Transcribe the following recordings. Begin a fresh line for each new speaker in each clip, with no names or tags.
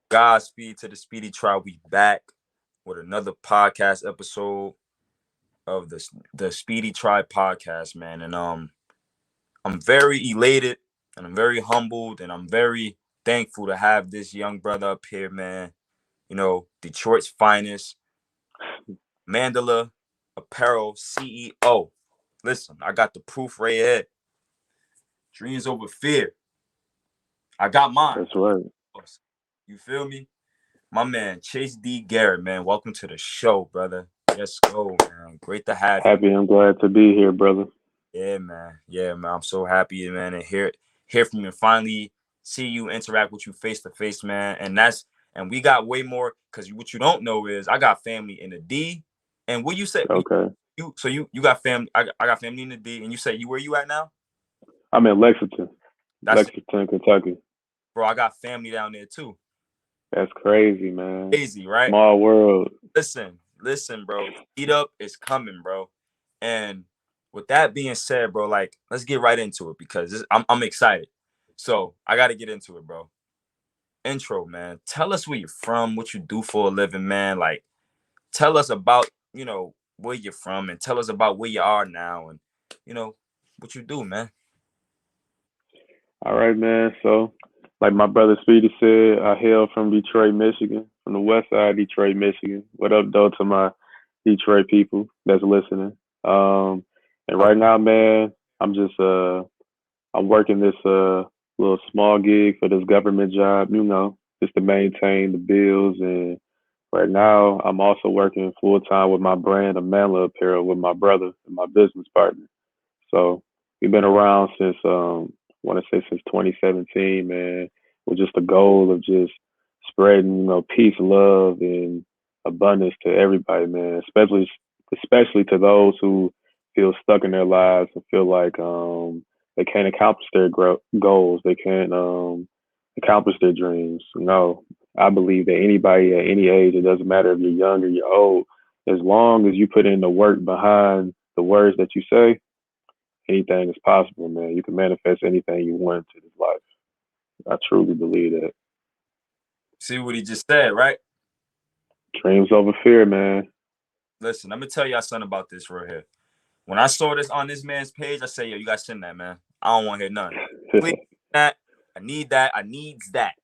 Godspeed to the Speedy Tribe. We back with another podcast episode of the Speedy Tribe podcast, man. And I'm very elated and I'm very humbled and I'm very thankful to have this young brother up here, man. Detroit's finest, Amandla Apparel CEO. Listen, I got the proof right here. Dreams over fear. I got mine.
That's right.
You feel me? My man, Chase D. Garrett, man. Welcome to the show, brother. Let's go, man. Great to have you.
Happy and glad to be here, brother.
Yeah, man. Yeah, man. I'm so happy, man, and hear from you and finally see you interact with you face to face, man. And we got way more because what you don't know is I got family in the D. And what you said
Okay.
you got family. I got family in the D, and you say where you at now?
I'm in
That's
Lexington, Kentucky.
bro. I got family down there too.
That's crazy, man.
Crazy, right?
Small world.
Listen, bro. Heat up is coming, bro. And with that being said, bro, like let's get right into it because I'm excited. So I got to get into it, bro. Intro, man. Tell us where you're from, what you do for a living, man. Like, tell us about where you're from, and tell us about where you are now, and you know what you do, man.
All right, man. So, like my brother Speedy said, I hail from Detroit, Michigan, from the west side of Detroit, Michigan. What up, though, to my Detroit people that's listening? And
Uh,
right now, man, I'm just I'm working this little small gig for this government job, just to maintain the bills. And right now, I'm also working full time with my brand, Amandla Apparel, with my brother and my business partner. So we've been around since I want to say since 2017, man, with just the goal of just spreading, peace, love, and abundance to everybody, man. Especially to those who feel stuck in their lives and feel like they can't accomplish their goals, they can't accomplish their dreams. I believe that anybody at any age, it doesn't matter if you're young or you're old, as long as you put in the work behind the words that you say, anything is possible, man. You can manifest anything you want into this life. I truly believe that.
See what he just said, right?
Dreams over fear, man.
Listen, let me tell y'all something about this right here. When I saw this on this man's page, I say, yo, you guys send that, man. I don't want to hear none. Please, that. I need that. I needs that.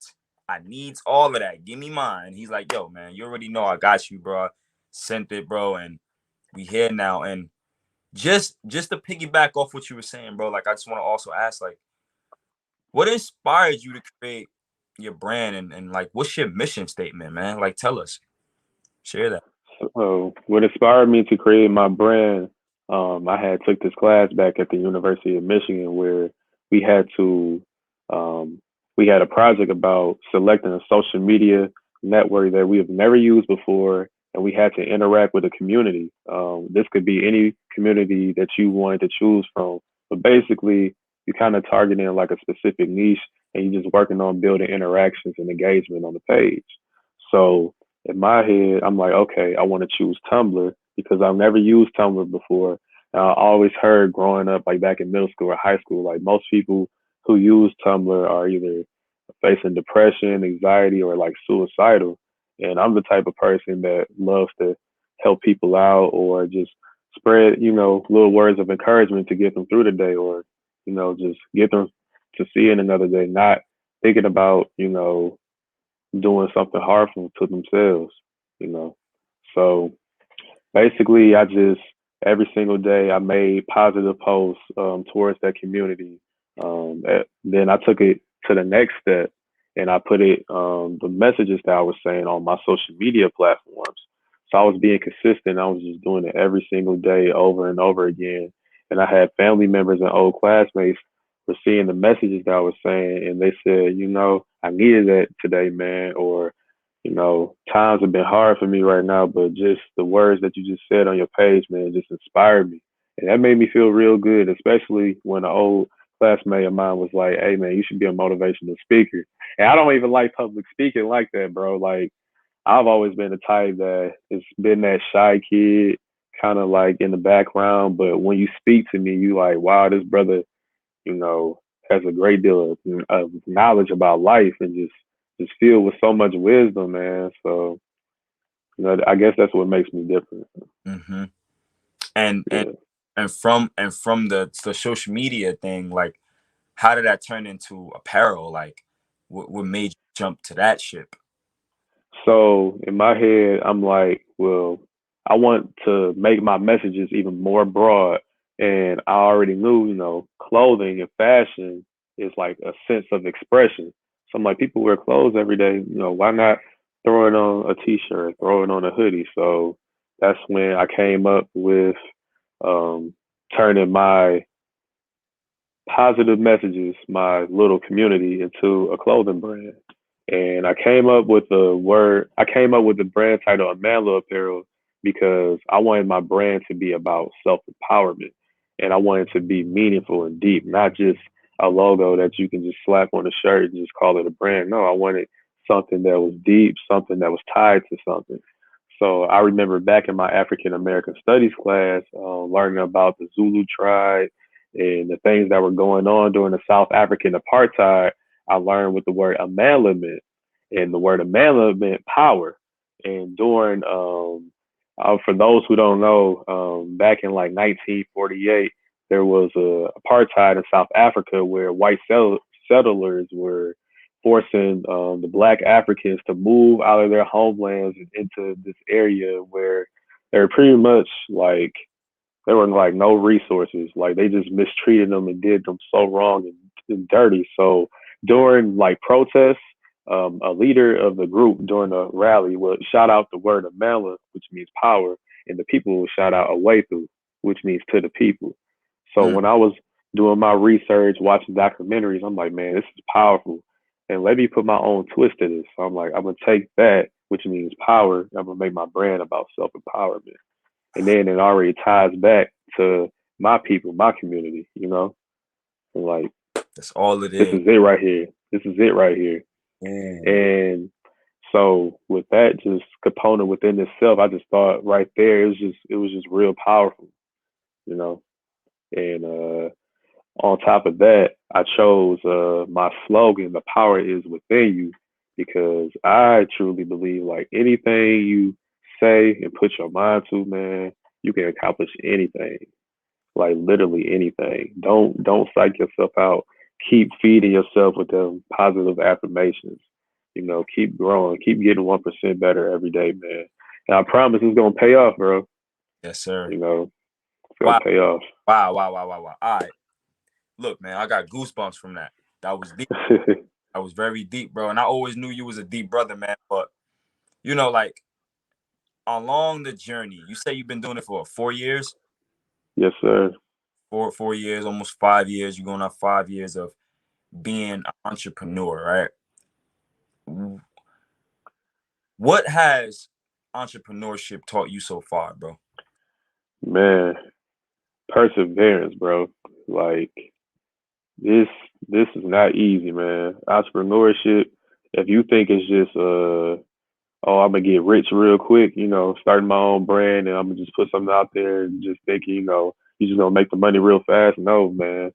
I needs all of that. Give me mine. He's like, yo, man, you already know I got you, bro. Sent it, bro, and we here now. And just to piggyback off what you were saying, bro, like I just want to also ask, like, what inspired you to create your brand and like what's your mission statement, man? Like tell us. Share that.
So, what inspired me to create my brand, I had took this class back at the University of Michigan where we had to, um, we had a project about selecting a social media network that we have never used before, and we had to interact with a community. This could be any community that you wanted to choose from, but basically, you kind of targeting like a specific niche, and you just working on building interactions and engagement on the page. So in my head, I'm like, okay, I want to choose Tumblr because I've never used Tumblr before. I always heard growing up, like back in middle school or high school, like most people who use Tumblr are either facing depression, anxiety, or like suicidal. And I'm the type of person that loves to help people out or just spread, little words of encouragement to get them through the day or, just get them to see it another day, not thinking about, doing something harmful to themselves, you know. So basically, I just every single day I made positive posts towards that community. Then I took it to the next step, and I put it the messages that I was saying on my social media platforms. So I was being consistent. I was just doing it every single day, over and over again. And I had family members and old classmates were seeing the messages that I was saying, and they said, I needed that today, man, or times have been hard for me right now, but just the words that you just said on your page, man, just inspired me. And that made me feel real good, especially when an old classmate of mine was like, hey, man, you should be a motivational speaker. And I don't even like public speaking like that, bro. Like, I've always been the type that has been that shy kid, kind of like in the background. But when you speak to me, you like, wow, this brother, has a great deal of knowledge about life and just just filled with so much wisdom, man. So, I guess that's what makes me different.
Mm-hmm. And
Yeah.
from the social media thing, like, how did that turn into apparel? Like, what made you jump to that ship?
So in my head, I'm like, well, I want to make my messages even more broad. And I already knew, clothing and fashion is like a sense of expression. So I'm like, people wear clothes every day. Why not throw it on a t-shirt, throw it on a hoodie? So that's when I came up with um, turning my positive messages, my little community, into a clothing brand. And I came up with the brand title Amandla Apparel because I wanted my brand to be about self empowerment. And I wanted to be meaningful and deep, not just a logo that you can just slap on a shirt and just call it a brand. No, I wanted something that was deep, something that was tied to something. So I remember back in my African American Studies class, learning about the Zulu tribe and the things that were going on during the South African apartheid. I learned what the word Amandla meant, and the word Amandla meant power. And during, for those who don't know, back in like 1948, there was a apartheid in South Africa where white settlers were forcing the black Africans to move out of their homelands and into this area where they were pretty much like there were like no resources. Like they just mistreated them and did them so wrong and dirty. So during like protests, a leader of the group during a rally would shout out the word Amandla, which means power, and the people would shout out Awethu, which means to the people. So
Mm.
when I was doing my research, watching documentaries, I'm like, man, this is powerful. And let me put my own twist to this. So I'm like, I'm gonna take that, which means power. I'm gonna make my brand about self empowerment, and then it already ties back to my people, my community. And like
That's all it
this
is.
is it right here. This is it right here.
Ooh.
And so with that just component within itself, I just thought right there it was just real powerful, you know. And on top of that, I chose my slogan, "The power is within you," because I truly believe like anything you say and put your mind to, man, you can accomplish anything. Like literally anything. Don't psych yourself out. Keep feeding yourself with them positive affirmations. Keep growing. Keep getting 1% better every day, man. And I promise it's gonna pay off, bro.
Yes, sir.
It's gonna
Wow.
pay off.
Wow. Wow. Wow. Wow. Wow. All right. Look, man, I got goosebumps from that. That was deep. That was very deep, bro. And I always knew you was a deep brother, man. But like along the journey, you say you've been doing it for 4 years?
Yes, sir.
4 years, almost 5 years. You're going on 5 years of being an entrepreneur, right? What has entrepreneurship taught you so far, bro?
Man, perseverance, bro. Like this this is not easy, man. Entrepreneurship, if you think it's just oh, I'm gonna get rich real quick, starting my own brand and I'm gonna just put something out there and just thinking, you're just gonna make the money real fast. No, man.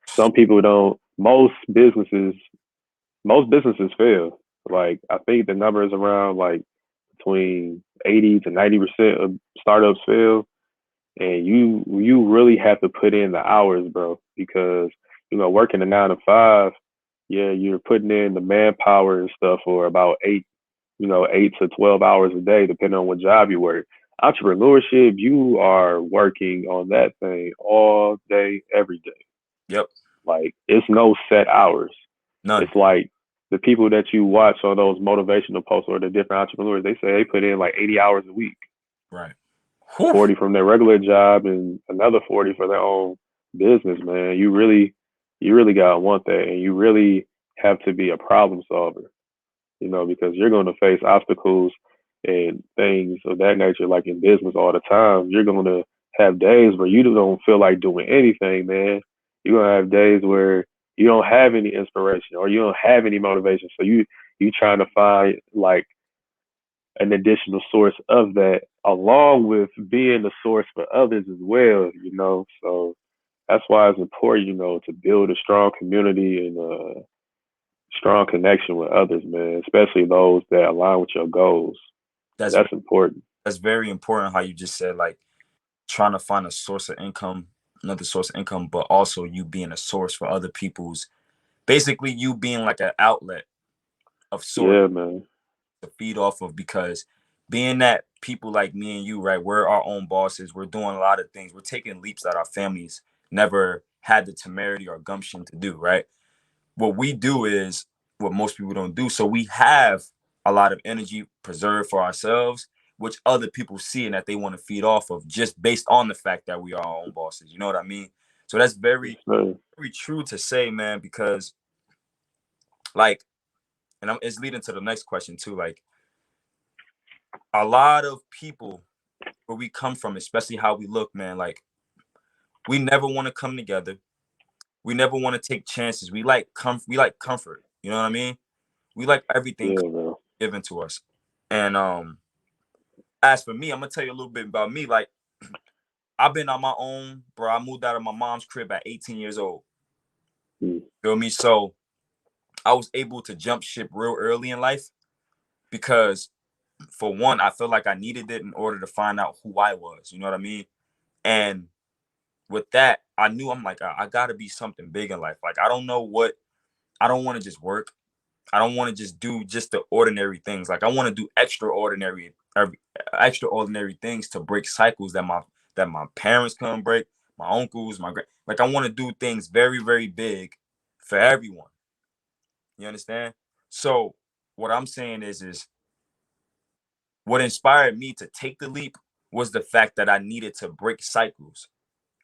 Some people don't. Most businesses fail. Like I think the number is around like between 80 to 90% of startups fail, and you really have to put in the hours, bro, because working a 9 to 5, yeah, you're putting in the manpower and stuff for about 8 to 12 hours a day, depending on what job you work. Entrepreneurship, you are working on that thing all day, every day.
Yep.
Like it's no set hours.
None.
It's like the people that you watch on those motivational posts or the different entrepreneurs, they say they put in like 80 hours a week,
Right. Whew.
40 from their regular job and another 40 for their own business, man. You really gotta want that, and you really have to be a problem solver, because you're going to face obstacles and things of that nature, like in business all the time. You're going to have days where you don't feel like doing anything, man. You're going to have days where you don't have any inspiration or you don't have any motivation. So you trying to find like an additional source of that, along with being the source for others as well. So that's why it's important, to build a strong community and strong connection with others, man, especially those that align with your goals.
That's
That's important.
that's very important how you just said, like, trying to find a source of income, another source of income, but also you being a source for other people's, basically you being like an outlet of sorts
Yeah, man.
to feed off of, because being that people like me and you, right, we're our own bosses, we're doing a lot of things, we're taking leaps that our families never had the temerity or gumption to do, right? What we do is what most people don't do. So we have a lot of energy preserved for ourselves, which other people see and that they want to feed off of, just based on the fact that we are our own bosses. You know what I mean? So that's
Yes,
very,
sir.
very true to say, man, because like, and it's leading to the next question too. Like, a lot of people where we come from, especially how we look, man, like, we never want to come together. We never want to take chances. We like comfort. You know what I mean? We like everything
Yeah, man.
given to us. And as for me, I'm gonna tell you a little bit about me. Like, I've been on my own, bro. I moved out of my mom's crib at 18 years old.
Mm.
Feel me? So I was able to jump ship real early in life because, for one, I feel like I needed it in order to find out who I was. You know what I mean? And with that, I knew, I'm like, I gotta be something big in life. Like, I don't know what, I don't want to just work. I don't want to just do just the ordinary things. Like, I want to do extraordinary things to break cycles that my parents couldn't break, my uncles, my grand. Like, I want to do things very, very big for everyone. You understand? So what I'm saying is what inspired me to take the leap was the fact that I needed to break cycles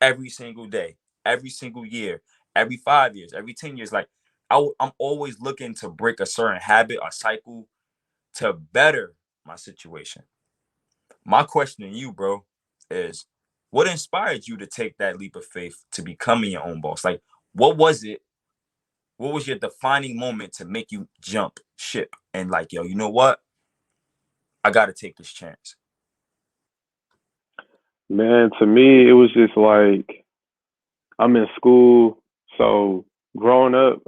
every single day, every single year, every 5 years, every 10 years. Like, I'm always looking to break a certain habit or cycle to better my situation. My question to you, bro, is what inspired you to take that leap of faith to becoming your own boss? Like, what was it? What was your defining moment to make you jump ship and, like, yo, you know what? I got to take this chance.
Man, to me, it was just like I'm in school, so growing up,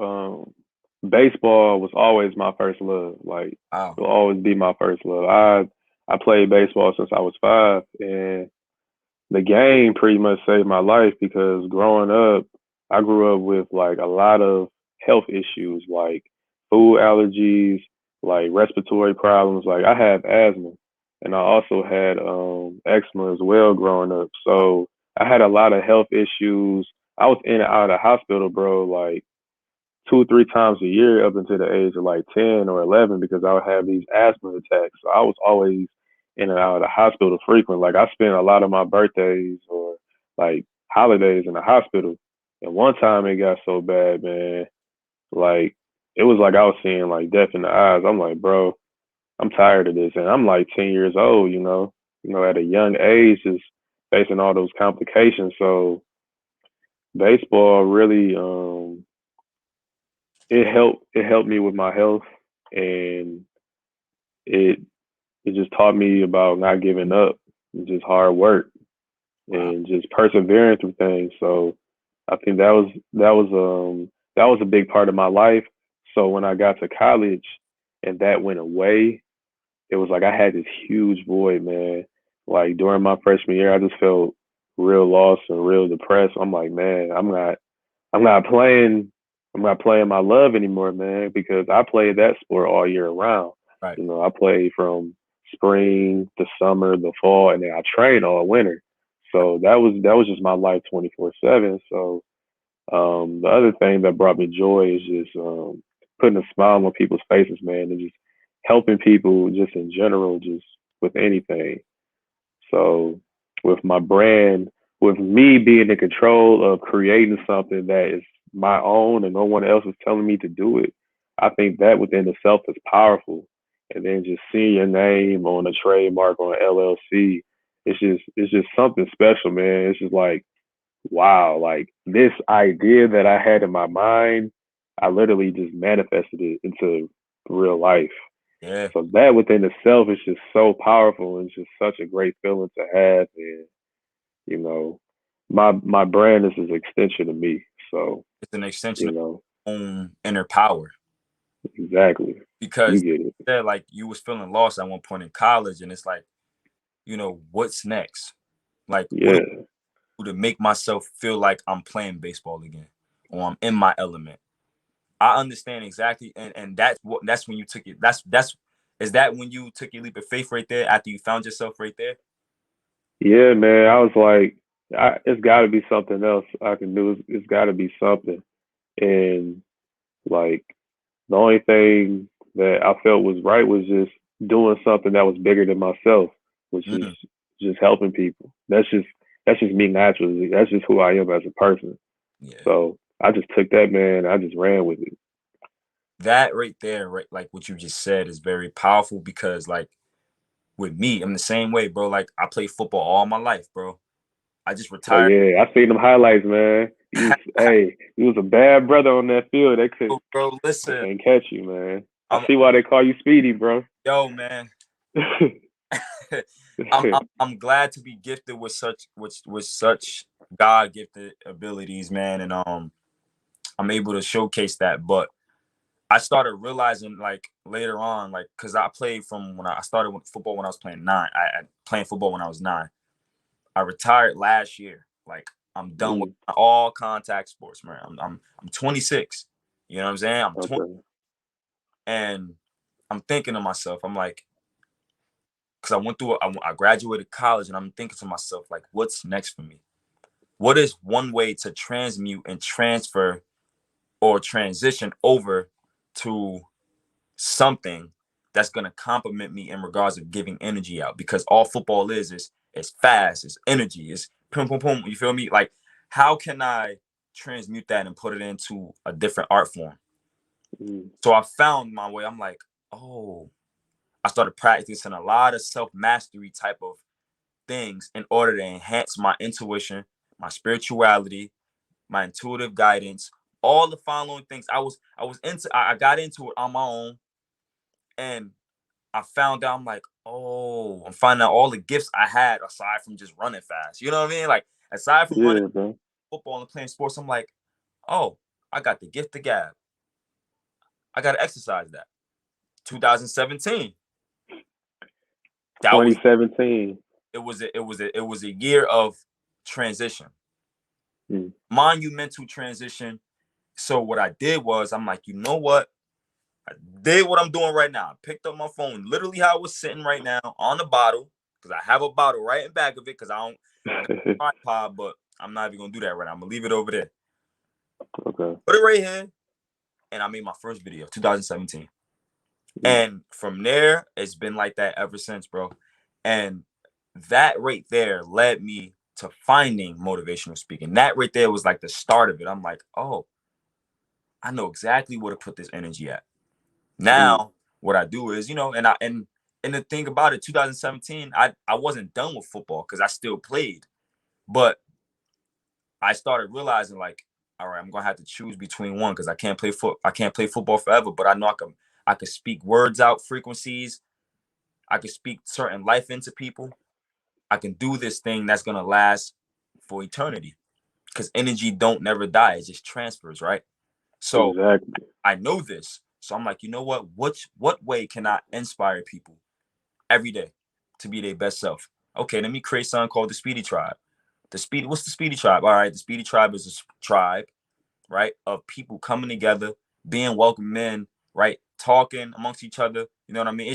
baseball was always my first love. Like, it
Wow.
will always be my first love. I played baseball since I was 5, and the game pretty much saved my life because growing up, I grew up with like a lot of health issues, like food allergies, like respiratory problems. Like, I have asthma, and I also had eczema as well growing up. So I had a lot of health issues. I was in and out of the hospital, bro, like 2 or 3 times a year up until the age of like 10 or 11 because I would have these asthma attacks. So I was always in and out of the hospital frequent. Like, I spent a lot of my birthdays or like holidays in the hospital. And one time it got so bad, man, like it was like I was seeing like death in the eyes. I'm like, bro, I'm tired of this. And I'm like 10 years old, at a young age, just facing all those complications. So baseball really it helped me with my health, and it it just taught me about not giving up and just hard work
Wow.
and just persevering through things. So I think that was a big part of my life. So when I got to college and that went away, it was like I had this huge void, man. Like, during my freshman year, I just felt real lost and real depressed. I'm like, man, I'm not playing. I'm not playing my love anymore, man, because I played that sport all year round.
Right.
I played from spring, the summer, the fall, and then I trained all winter. So that was just my life 24/7. So the other thing that brought me joy is just putting a smile on people's faces, man, and just helping people just in general, just with anything. So with my brand, with me being in control of creating something that is my own and no one else is telling me to do it, I think that within itself is powerful. And then just seeing your name on a trademark on an LLC, it's just something special, man. It's just like, wow, like this idea that I had in my mind, I literally just manifested it into real life.
Yeah.
So that within itself is just so powerful and it's just such a great feeling to have. And you know, my brand is an extension of me. So
It's an extension
you
of
know,
your own inner power.
Exactly. You
Because
get it.
said like you was feeling lost at one point in college, and it's like, you know, what's next? Like, what do
Yeah.
I do to make myself feel like I'm playing baseball again, or I'm in my element? I understand exactly, and that's when you took it. That's is that when you took your leap of faith right there after you found yourself right there?
Yeah, man. I was like, it's got to be something else I can do. It's got to be something. And like, the only thing that I felt was right was just doing something that was bigger than myself, which is
Mm,
just helping people. That's just me naturally. That's just who I am as a person.
yeah,
So I just took that, man. I just ran with it.
that right there, right, like what you just said is very powerful because like with me, I'm the same way, bro. Like I played football all my life, bro. I just
Oh
retired.
yeah, I seen them highlights, man. You was a bad brother on that field.
Bro,
They
listen,
can't catch you, man. I
I'm
see why they call you Speedy, bro.
yo, man. I'm glad to be gifted with such God gifted abilities, man, and I'm able to showcase that. But I started realizing like later on, like because I played from when I started with football when I was playing nine. I playing football when I was 9. I retired last year. Like I'm done with
Mm,
all contact sports, man. I'm 26. You know what I'm saying? I'm 20,
okay.
and I'm thinking to myself, I'm like, because I went through, I graduated college, and I'm thinking to myself, like, what's next for me? What is one way to transmute and transfer or transition over to something that's going to complement me in regards of giving energy out? Because all football is fast, it's energy, it's pum pum pum. You feel me? Like, how can I transmute that and put it into a different art form?
Mm,
So I found my way. I'm like, oh, I started practicing a lot of self mastery type of things in order to enhance my intuition, my spirituality, my intuitive guidance, all the following things. I got into it on my own, and I found out, I'm like, oh, I'm finding out all the gifts I had aside from just running fast. You know what I mean? Like aside from running
yeah, bro.
football and playing sports, I'm like, oh, I got the gift of gab. I got to exercise that. 2017. That was
2017.
it was a year of transition,
Mm,
monumental transition. So what I did was, I'm like, you know what? I did what I'm doing right now. I picked up my phone, literally how I was sitting right now on the bottle, because I have a bottle right in back of it, because I got a tripod, but I'm not even gonna do that right now. I'm gonna leave it over there.
okay.
Put it right here, and I made my first video, 2017.
Mm,
And from there, it's been like that ever since, bro. And that right there led me to finding motivational speaking. That right there was like the start of it. I'm like, oh, I know exactly where to put this energy at.
mm,
Now, what I do is, and the thing about it, 2017, I wasn't done with football because I still played, but I started realizing like, all right, I'm gonna have to choose between one because I can't play football forever, but I know I could speak words out, frequencies. I can speak certain life into people. I can do this thing that's gonna last for eternity because energy don't never die; it just transfers, right? So
exactly.
I know this. So I'm like, you know what? What way can I inspire people every day to be their best self? Okay, let me create something called the Speedy Tribe. What's the Speedy Tribe? All right, the Speedy Tribe is a tribe, right, of people coming together, being welcome men, right, talking amongst each other. You know what I mean?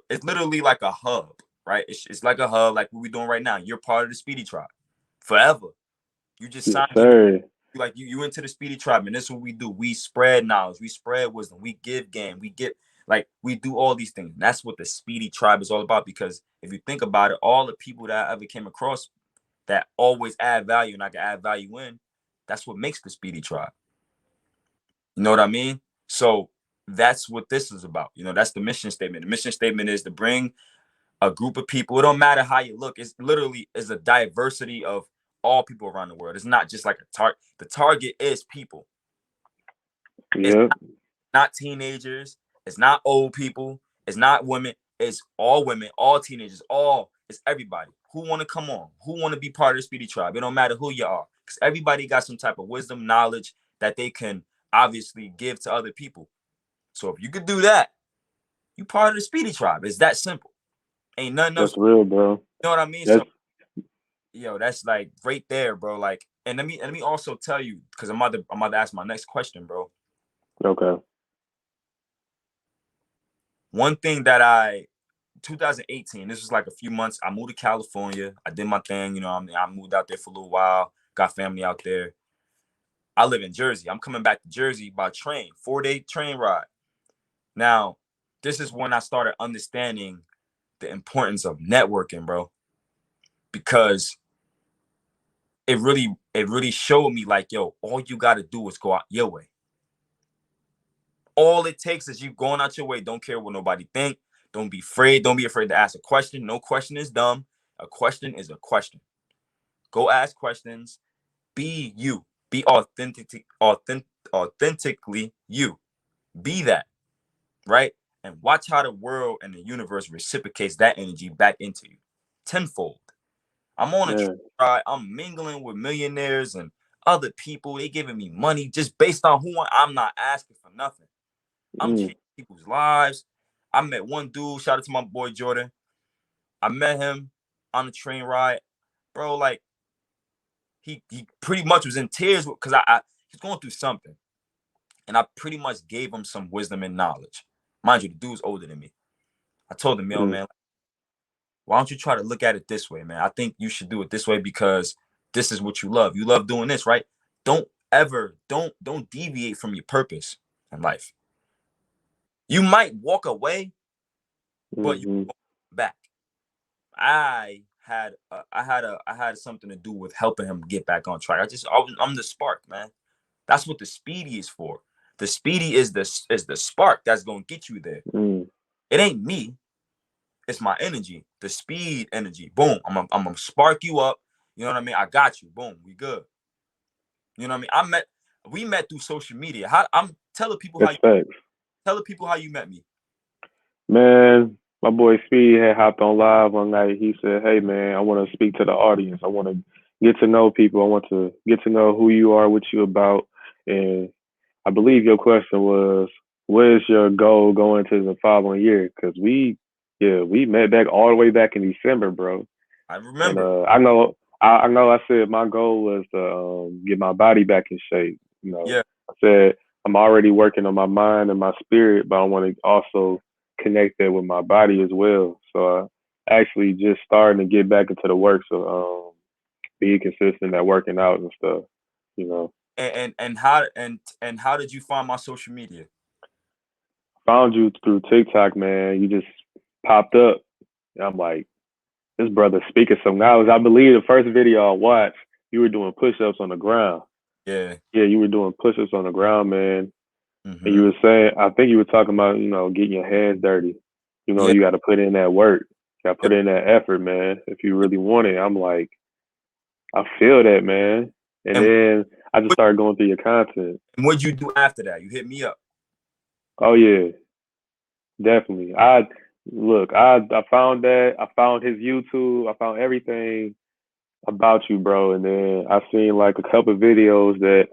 It's literally like a hub, right? It's like a hub, like what we're doing right now. You're part of the Speedy Tribe forever. You just
Yes,
signed your
sir.
like you into the Speedy Tribe, and this is what we do. We spread knowledge, we spread wisdom, we give game, we do all these things. And that's what the Speedy Tribe is all about. Because if you think about it, all the people that I ever came across that always add value and I can add value in, that's what makes the Speedy Tribe. You know what I mean? So that's what this is about. That's the mission statement. The mission statement is to bring a group of people. It don't matter how you look. It's literally is a diversity of all people around the world. It's not just like a target. The target is people. It's
Yep.
not teenagers. It's not old people. It's not women, all teenagers, it's everybody who want to come on, who want to be part of the Speedy Tribe. It don't matter who you are, because everybody got some type of wisdom, knowledge that they can obviously give to other people. So if you could do that, you part of the Speedy Tribe. It's that simple. Ain't nothing else.
That's real, bro.
You know what I mean?
That's,
so, yo, that's like right there, bro. Like, and let me also tell you, because I'm about to ask my next question, bro.
okay.
One thing that 2018, this was like a few months. I moved to California. I did my thing, you know. I moved out there for a little while. Got family out there. I live in Jersey. I'm coming back to Jersey by train, 4-day train ride. Now, this is when I started understanding the importance of networking, bro, because it really showed me like, yo, all you got to do is go out your way. All it takes is you going out your way. Don't care what nobody think. Don't be afraid. Don't be afraid to ask a question. No question is dumb. A question is a question. Go ask questions. Be you. Be authentically you. Be that, right? And watch how the world and the universe reciprocates that energy back into you tenfold. I'm on a ride. I'm mingling with millionaires and other people. They giving me money just based on who I'm not asking for nothing. I'm changing people's lives. I met one dude. Shout out to my boy Jordan. I met him on the train ride, bro. Like he pretty much was in tears because he's going through something, and I pretty much gave him some wisdom and knowledge. Mind you, the dude's older than me. I told him, yo, man, why don't you try to look at it this way, man? I think you should do it this way because this is what you love. You love doing this, right? Don't deviate from your purpose in life. You might walk away, but you go back. I had something to do with helping him get back on track. I'm the spark, man. That's what the speedy is for. The speedy is the spark that's gonna get you there. It ain't me. It's my energy, the speed energy. Boom. I'm gonna spark you up. You know what I mean? I got you. Boom. We good. You know what I mean? We met through social media. I'm telling people how you met me.
Man, my boy Speed had hopped on live one night. He said, "Hey man, I want to speak to the audience. I want to get to know people. I want to get to know who you are, what you about." And I believe your question was, "What is your goal going to the following year?" Because we met back all the way back in December, bro.
I remember.
And I know. I said my goal was to get my body back in shape. You know,
yeah.
I said I'm already working on my mind and my spirit, but I want to also connect that with my body as well. So I actually just starting to get back into the work. So be consistent at working out and stuff. You know.
And how did you find my social media?
Found you through TikTok, man. You just popped up. And I'm like, this brother speaking some knowledge. I believe the first video I watched, you were doing push-ups on the ground.
Yeah.
Yeah, you were doing push-ups on the ground, man. And you were saying, I think you were talking about, you know, getting your hands dirty. You know, you got to put in that work. You got to put in that effort, man, if you really want it. I'm like, I feel that, man. And then I just started going through your content.
And what'd you do after that? You hit me up.
Oh, yeah. Definitely. I found that. I found his YouTube. I found everything about you, bro. And then I seen like a couple of videos that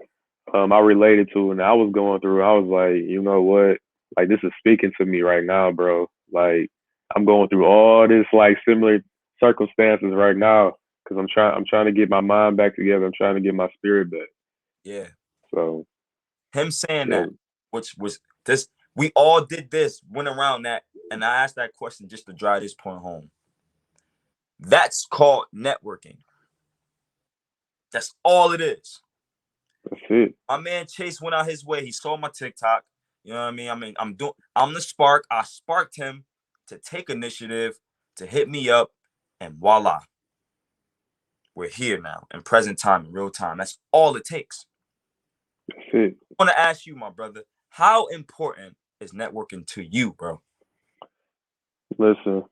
I related to, and I was going through. I was like, you know what? Like this is speaking to me right now, bro. Like I'm going through all this like similar circumstances right now because I'm trying to get my mind back together. I'm trying to get my spirit back.
Yeah.
So
him saying that, which was this, we all did this, went around that, and I asked that question just to drive this point home. That's called networking. That's all it is.
That's it.
My man Chase went out his way. He saw my TikTok. You know what I mean? I'm the spark. I sparked him to take initiative, to hit me up, and voila. We're here now in present time, in real time. That's all it takes.
That's it.
I want to ask you, my brother, how important is networking to you, bro?
Listen,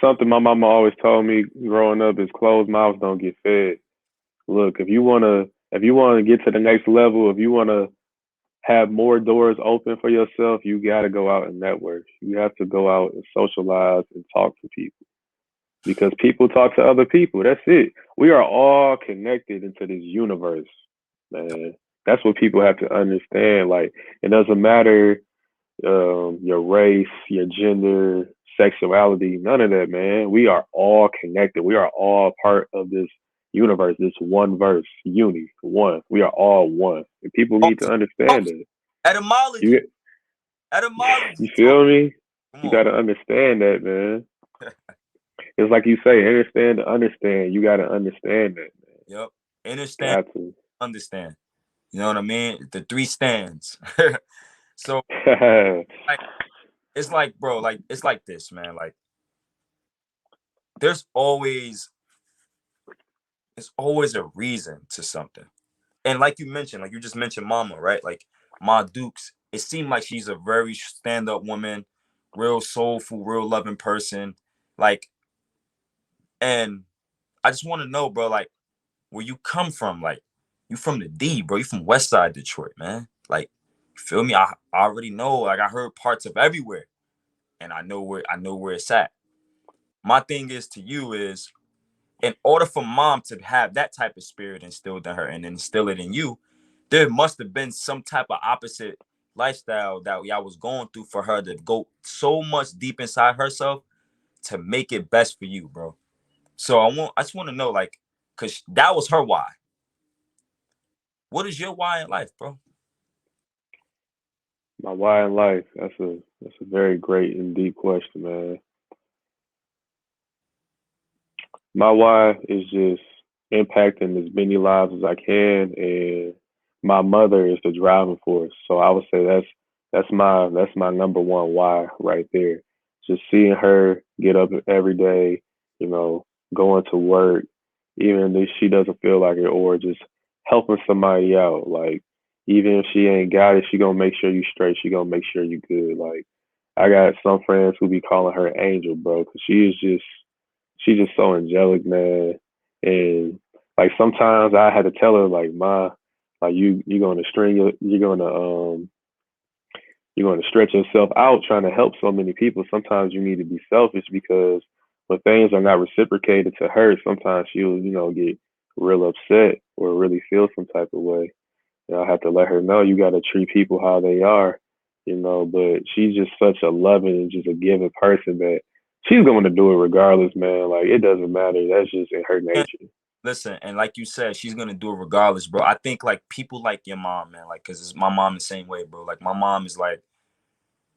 something my mama always told me growing up is closed mouths don't get fed. Look, if you wanna get to the next level, if you wanna have more doors open for yourself, you gotta go out and network. You have to go out and socialize and talk to people. Because people talk to other people. That's it. We are all connected into this universe, man. That's what people have to understand. Like it doesn't matter your race, your gender, sexuality, none of that, man. We are all connected. We are all part of this universe, this one verse, uni, one. We are all one. And people need to understand it.
Etymology.
You
Etymology
you
talk.
feel me?
Come
You
on.
gotta understand that, man. It's like you say, understand to understand. You gotta understand that, man.
Yep. Understand,
Got to.
understand. You know what I mean? The three stands. So like it's like, bro, like it's like this, man. Like there's always a reason to something. And like you mentioned, like you just mentioned mama, right? Like Ma Dukes, it seemed like she's a very stand-up woman, real soulful, real loving person. Like, and I just want to know, bro, like where you come from, like you from the D, bro. You from West Side Detroit, man. Like, you feel me? I already know, like I heard parts of everywhere and I know where it's at. My thing is to you is in order for mom to have that type of spirit instilled in her and instill it in you, there must have been some type of opposite lifestyle that y'all was going through for her to go so much deep inside herself to make it best for you, bro. So I just want to know, like, cause that was her why. What is your why in life, bro?
My why in life. That's a very great and deep question, man. My why is just impacting as many lives as I can, and my mother is the driving force. So I would say that's my number one why right there. Just seeing her get up every day, you know, going to work, even if she doesn't feel like it, or just helping somebody out. Like even if she ain't got it, she gonna make sure you straight. She gonna make sure you good. Like I got some friends who be calling her Angel, bro, because she's just so angelic, man. And like sometimes I had to tell her like, Ma, like you're gonna you're gonna stretch yourself out trying to help so many people. Sometimes you need to be selfish because when things are not reciprocated to her, sometimes she'll, get real upset or really feel some type of way. And I have to let her know you gotta treat people how they are, but she's just such a loving and just a giving person that she's going to do it regardless, man. Like it doesn't matter. That's just in her
And
nature.
listen, and like you said, she's gonna do it regardless, bro. I think like people like your mom, man, like cause it's my mom the same way, bro. Like my mom is like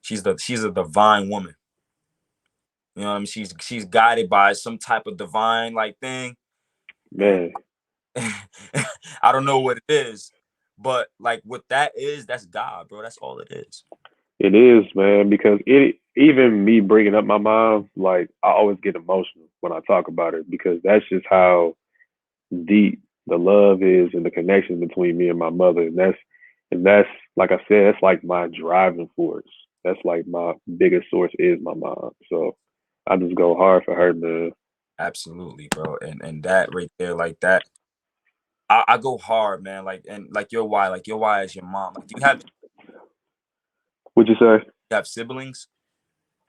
she's a divine woman. You know what I mean? She's guided by some type of divine like thing. And
Man,
I don't know what it is, but like what that is, that's God, bro. That's all it is.
it is, man, because it even me bringing up my mom, like I always get emotional when I talk about her because that's just how deep the love is and the connection between me and my mother. And that's like I said, that's like my driving force. That's like my biggest source is my mom. So I just go hard for her, man.
Absolutely, bro. And that right there, like that, I go hard, man. Like and like your why is your mom. Like, do
What'd you say?
you have siblings?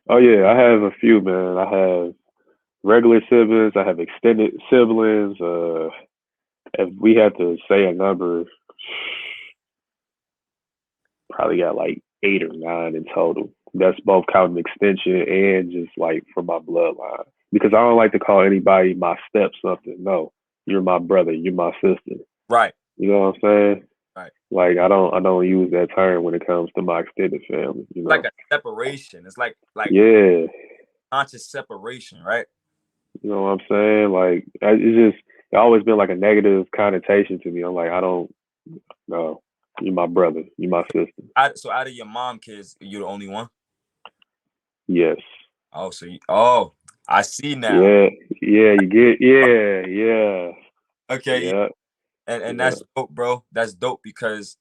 Oh yeah, I have a few, man. I have regular siblings. I have extended siblings. If we had to say a number, probably got like 8 or 9 in total. That's both counting extension and just like from my bloodline. Because I don't like to call anybody my step something. No, you're my brother. You're my sister.
Right,
You know what I'm saying?
right.
Like I don't use that term when it comes to my extended family.
Like a separation. It's like
Yeah,
conscious separation, right?
you know what I'm saying? Like it's always been like a negative connotation to me. I'm like I don't know. You're my brother. You're my sister.
So out of your mom kids, you're the only one.
Yes.
Oh, oh, I see now.
Yeah. Yeah. You get. Yeah. Yeah.
Okay, yeah.
Yeah.
And
Yeah.
that's dope, bro. That's dope because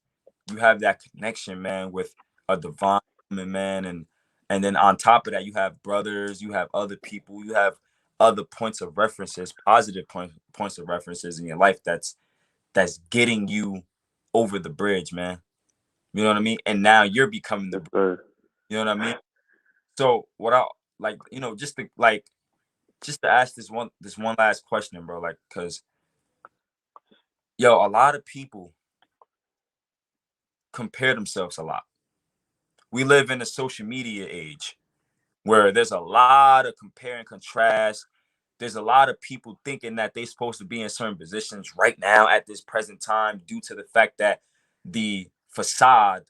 you have that connection, man, with a divine woman, man, and then on top of that, you have brothers, you have other people, you have other points of references, positive points of references in your life that's getting you over the bridge, man. You know what I mean? And now you're becoming the
Yes,
bridge.
sir.
You know what I mean? So what I like, just to ask this one last question, bro, like, cause yo, a lot of people compare themselves a lot. we live in a social media age where there's a lot of compare and contrast. There's a lot of people thinking that they're supposed to be in certain positions right now at this present time due to the fact that the facade,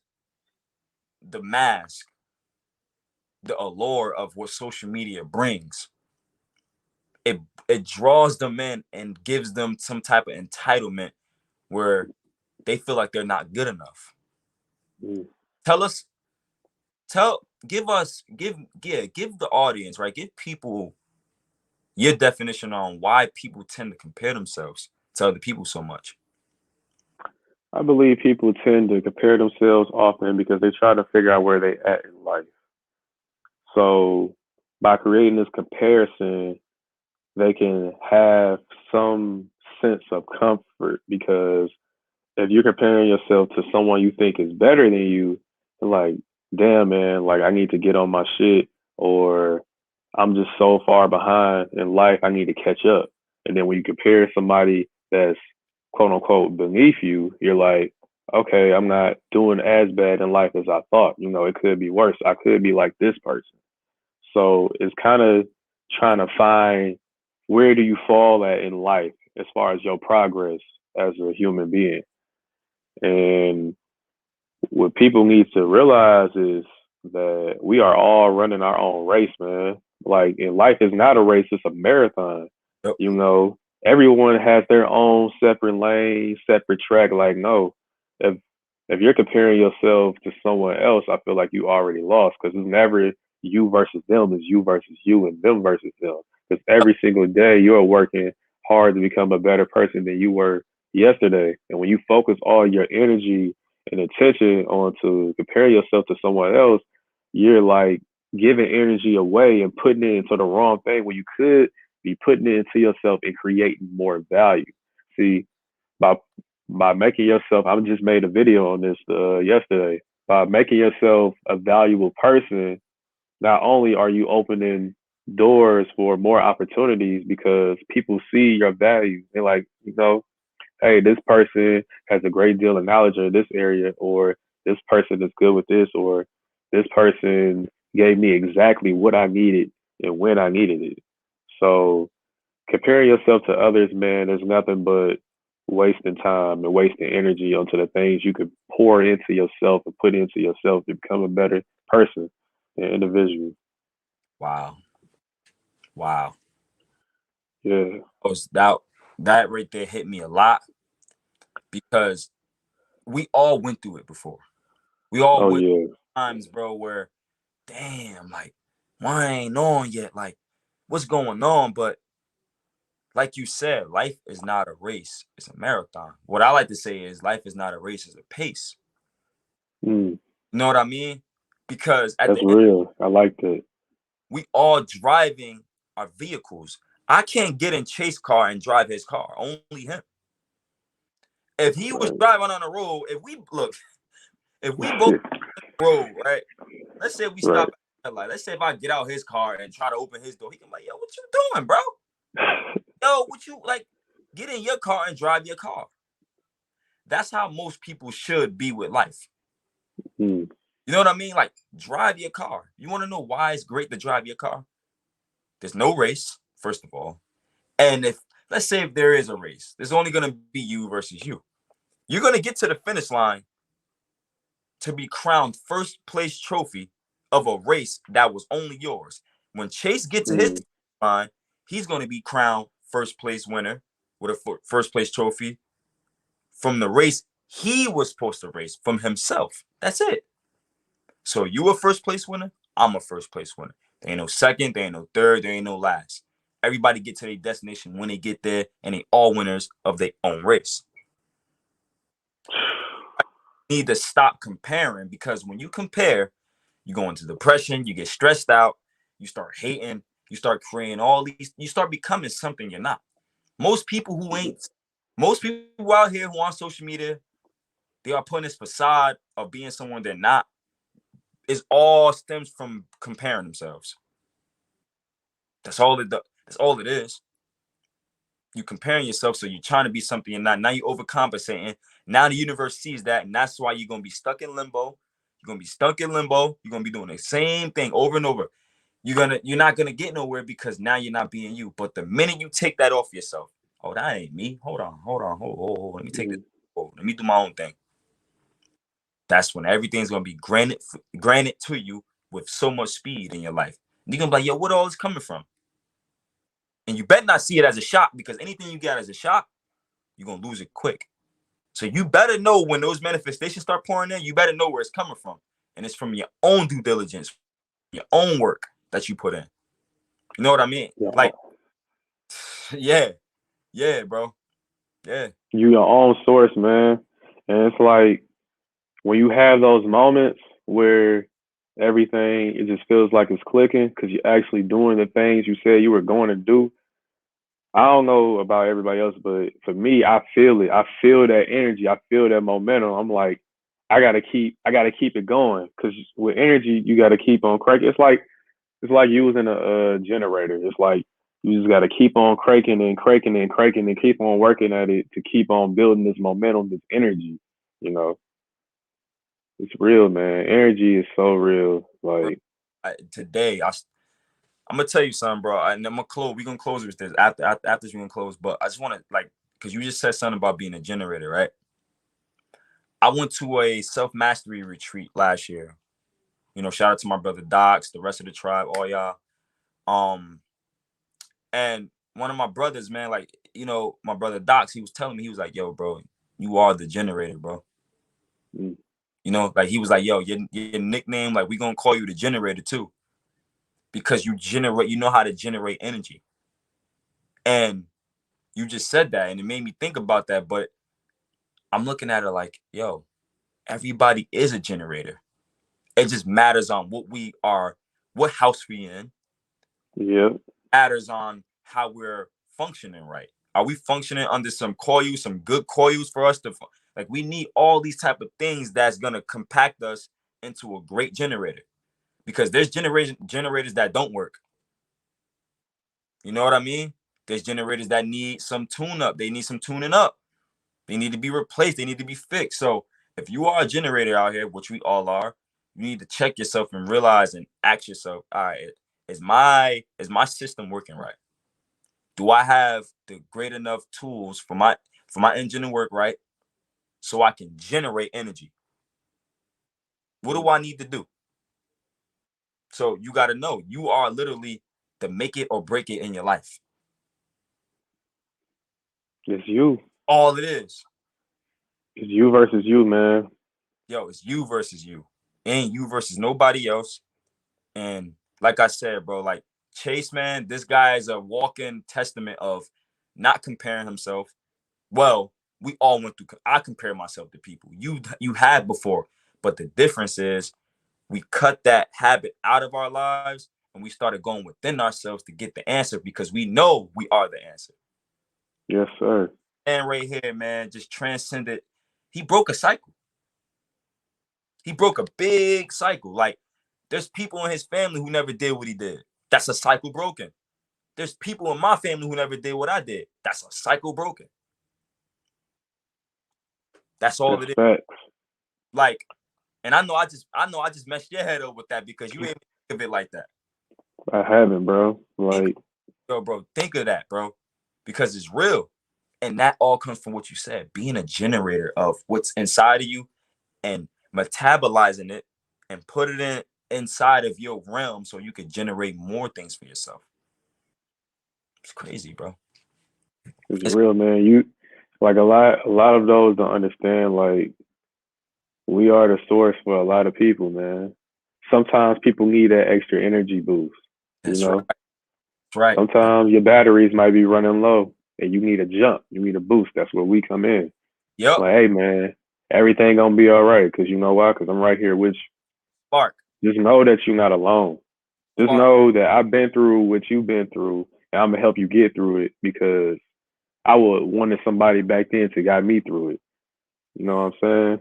the mask, the allure of what social media brings, it draws them in and gives them some type of entitlement where they feel like they're not good enough. Tell us, give the audience, right? Give people your definition on why people tend to compare themselves to other people so much.
I believe people tend to compare themselves often because they try to figure out where they at in life. So by creating this comparison, they can have some sense of comfort because if you're comparing yourself to someone you think is better than you, like, damn man, like I need to get on my shit, or I'm just so far behind in life, I need to catch up. And then when you compare somebody that's quote unquote beneath you, you're like, okay, I'm not doing as bad in life as I thought. You know, it could be worse. I could be like this person. So it's kind of trying to find where do you fall at in life as far as your progress as a human being. And what people need to realize is that we are all running our own race, man. Like, and life is not a race, it's a marathon.
Yep.
You know, everyone has their own separate lane, separate track. Like, no, if if you're comparing yourself to someone else, I feel like you already lost because it's never you versus them, it's you versus you and them versus them. Because every single day you're working hard to become a better person than you were yesterday. And when you focus all your energy and attention onto comparing yourself to someone else, you're like giving energy away and putting it into the wrong thing when you could be putting it into yourself and creating more value. See, by by making yourself, I just made a video on this yesterday. By making yourself a valuable person, not only are you opening doors for more opportunities because people see your value. They're like, you know, hey, this person has a great deal of knowledge in this area, or this person is good with this, or this person gave me exactly what I needed and when I needed it. So comparing yourself to others, man, there's nothing but wasting time and wasting energy onto the things you could pour into yourself and put into yourself to become a better person and individual.
Wow. Wow.
Yeah.
That right there hit me a lot because we all went through it before. We all
Oh
went
yeah.
times, bro, where damn, like, why I ain't on yet? Like, what's going on? But like you said, life is not a race, it's a marathon. What I like to say is life is not a race, it's a pace.
Mm,
You know what I mean? Because at
that's
the end,
real. I like that.
we all driving our vehicles. I can't get in Chase car and drive his car, only him. If he was
Right.
driving on the road, if we both road, right? Let's say we
Right.
stop at the light. Let's say if I get out his car and try to open his door, he can be like, yo, what you doing, bro? Yo, what you like? Get in your car and drive your car. That's how most people should be with life.
Mm,
You know what I mean? Like, drive your car. You want to know why it's great to drive your car? There's no race, first of all. And if, let's say, if there is a race, there's only going to be you versus you. You're going to get to the finish line to be crowned first place trophy of a race that was only yours. When Chase gets to his
mm,
line, he's going to be crowned first place winner with a first place trophy from the race he was supposed to race from himself. That's it. So you a first place winner, I'm a first place winner. There ain't no second, there ain't no third, there ain't no last. Everybody get to their destination when they get there, and they all winners of their own race. Need to stop comparing because when you compare, you go into depression, you get stressed out, you start hating, you start creating all these, you start becoming something you're not. Most people who ain't, most people out here who on social media, they are putting this facade of being someone they're not. Is all stems from comparing themselves. That's all it does. That's all it is. You comparing yourself, so you're trying to be something you're not. Now you overcompensating. Now the universe sees that, and that's why you're gonna be stuck in limbo. You're gonna be stuck in limbo. You're gonna be doing the same thing over and over. You're not gonna get nowhere because now you're not being you. But the minute you take that off yourself, oh, that ain't me. Hold on. Hold. Let me take this. Let me do my own thing. That's when everything's gonna be granted to you with so much speed in your life. And you're gonna be like, yo, where all this coming from? And you better not see it as a shock, because anything you get as a shock, you're gonna lose it quick. So you better know when those manifestations start pouring in, you better know where it's coming from. And it's from your own due diligence, your own work that you put in. You know what I mean?
Yeah.
Like, yeah, bro. Yeah.
You your own source, man. And it's like when you have those moments where everything, it just feels like it's clicking because you're actually doing the things you said you were going to do. I don't know about everybody else, but for me, I feel it. I feel that energy. I feel that momentum. I'm like, I gotta keep it going, because with energy, you gotta keep on cranking. It's like using a generator. It's like you just gotta keep on cranking and cranking and cranking and keep on working at it to keep on building this momentum, this energy. You know, it's real, man. Energy is so real. Like
today, I'm gonna tell you something, bro. And I'm gonna close. We're gonna close with this after this. We're gonna close. But I just want to, like, because you just said something about being a generator, right? I went to a self-mastery retreat last year. You know, shout out to my brother Docs, the rest of the tribe, all y'all. And one of my brothers, man, like, you know, my brother Docs, he was telling me, he was like, yo, bro, you are the generator, bro.
mm.
You know, like, he was like, yo, your nickname, like, we gonna call you the generator too, because you know how to generate energy. And you just said that, and it made me think about that. But I'm looking at it like, yo, everybody is a generator. It just matters on what we are, what house we in.
Yeah.
Matters on how we're functioning, right? Are we functioning under some coils, some good coils for us to, like, we need all these type of things that's gonna compact us into a great generator, because there's generators that don't work. You know what I mean? There's generators that need some tune up. They need some tuning up. They need to be replaced. They need to be fixed. So if you are a generator out here, which we all are, you need to check yourself and realize and ask yourself, all right, is my system working right? Do I have the great enough tools for my engine to work right, so I can generate energy? What do I need to do? So you got to know, you are literally the make it or break it in your life.
It's you.
All it is.
It's you versus you, man.
Yo, it's you versus you. Ain't you versus nobody else. And like I said, bro, like, Chase, man, this guy is a walking testament of not comparing himself. Well, we all went through, I compare myself to people you had before, but the difference is we cut that habit out of our lives and we started going within ourselves to get the answer, because we know we are the answer.
Yes, sir.
And right here, man, just transcended. He broke a cycle. He broke a big cycle. Like, there's people in his family who never did what he did. That's a cycle broken. There's people in my family who never did what I did. That's a cycle broken. That's all it is.
Facts.
Like, and I know I just messed your head up with that, because you ain't think of it like that.
I haven't, bro. Like,
bro, think of that, bro, because it's real. And that all comes from what you said, being a generator of what's inside of you and metabolizing it and put it inside of your realm so you can generate more things for yourself. It's crazy, bro.
it's real, man. You, like, a lot of those don't understand, like, we are the source for a lot of people, man. Sometimes people need that extra energy boost.
That's
you know?
right. That's right.
Sometimes your batteries might be running low and you need a jump. You need a boost. That's where we come in.
Yep.
Like, hey, man, everything gonna be all right. Because you know why? Because I'm right here with you.
Spark.
Just know that you're not alone. Just
Spark.
know that I've been through what you've been through, and I'm gonna help you get through it, because I would wanted somebody back then to guide me through it. You know what I'm saying?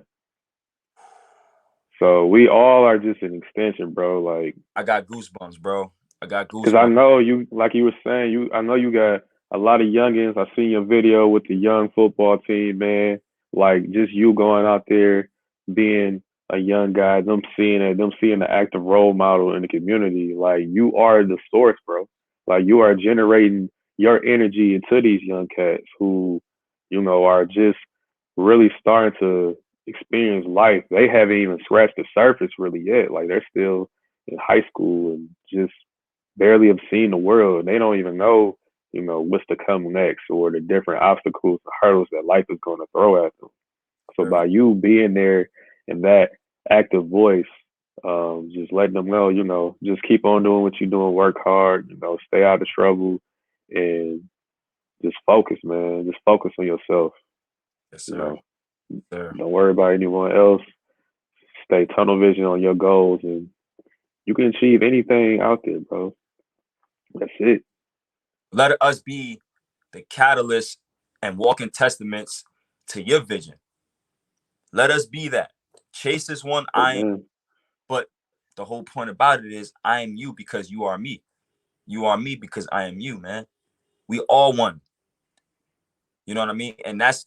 So we all are just an extension, bro. Like,
I got goosebumps, bro. I got goosebumps.
because I know you, like you were saying, I know you got a lot of youngins. I seen your video with the young football team, man. Like, just you going out there being a young guy, them seeing it, them seeing the active role model in the community, like you are the source, bro. Like you are generating your energy into these young cats who, are just really starting to experience life. They haven't even scratched the surface really yet. Like they're still in high school and just barely have seen the world. They don't even know, what's to come next or the different obstacles, the hurdles that life is going to throw at them. So by you being there in that active voice, just letting them know, just keep on doing what you're doing, work hard, stay out of trouble, and just focus, man. Just focus on yourself.
Yes,
You
sir.
know,
Sir.
don't worry about anyone else. Stay tunnel vision on your goals, and you can achieve anything out there, bro. That's it.
Let us be the catalyst and walking testaments to your vision. Let us be that. Chase this one, I am.
Amen.
But the whole point about it is I am you because you are me. You are me because I am you, man. We all one. You know what I mean? And that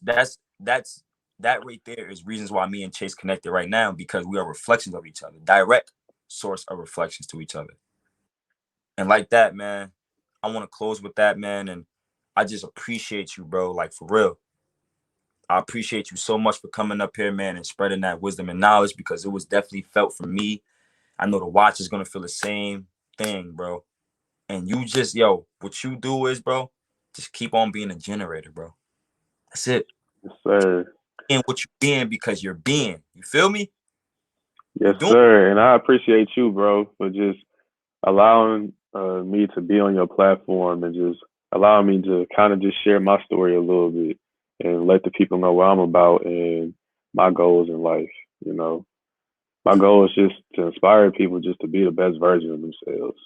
right there is reasons why me and Chase connected right now, because we are reflections of each other, direct source of reflections to each other. And like that, man, I want to close with that, man. And I just appreciate you, bro. Like for real. I appreciate you so much for coming up here, man, and spreading that wisdom and knowledge, because it was definitely felt for me. I know the watch is gonna feel the same thing, bro. And you just, what you do is, bro, just keep on being a generator, bro. That's it.
Yes, sir.
And what you being because you're being. You feel me?
Yes,
You're doing.
sir. And I appreciate you, bro, for just allowing me to be on your platform and just allowing me to kind of just share my story a little bit and let the people know what I'm about and my goals in life. My goal is just to inspire people just to be the best version of themselves.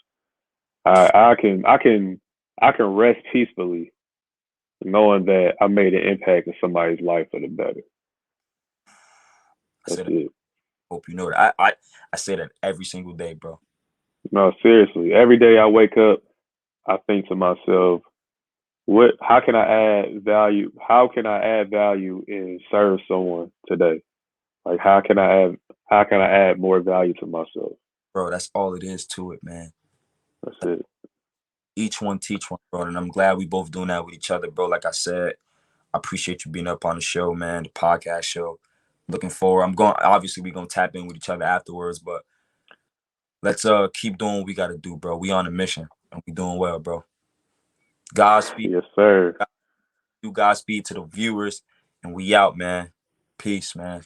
I can rest peacefully knowing that I made an impact in somebody's life for the better.
I
That's
said, I
it.
hope you know that. I say that every single day, bro.
No, seriously. Every day I wake up, I think to myself, how can I add value? How can I add value and serve someone today? Like how can I add more value to myself?
Bro, that's all it is to it, man.
That's it.
Each one teach one, bro. And I'm glad we both doing that with each other, bro. Like I said, I appreciate you being up on the show, man, the podcast show. Looking forward. Obviously we're gonna tap in with each other afterwards, but let's keep doing what we gotta do, bro. We on a mission and we doing well, bro. Godspeed.
Yes, sir.
You Godspeed to the viewers, and we out, man. Peace, man.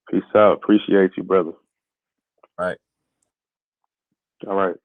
Peace out. Appreciate you, brother.
All right.
All right.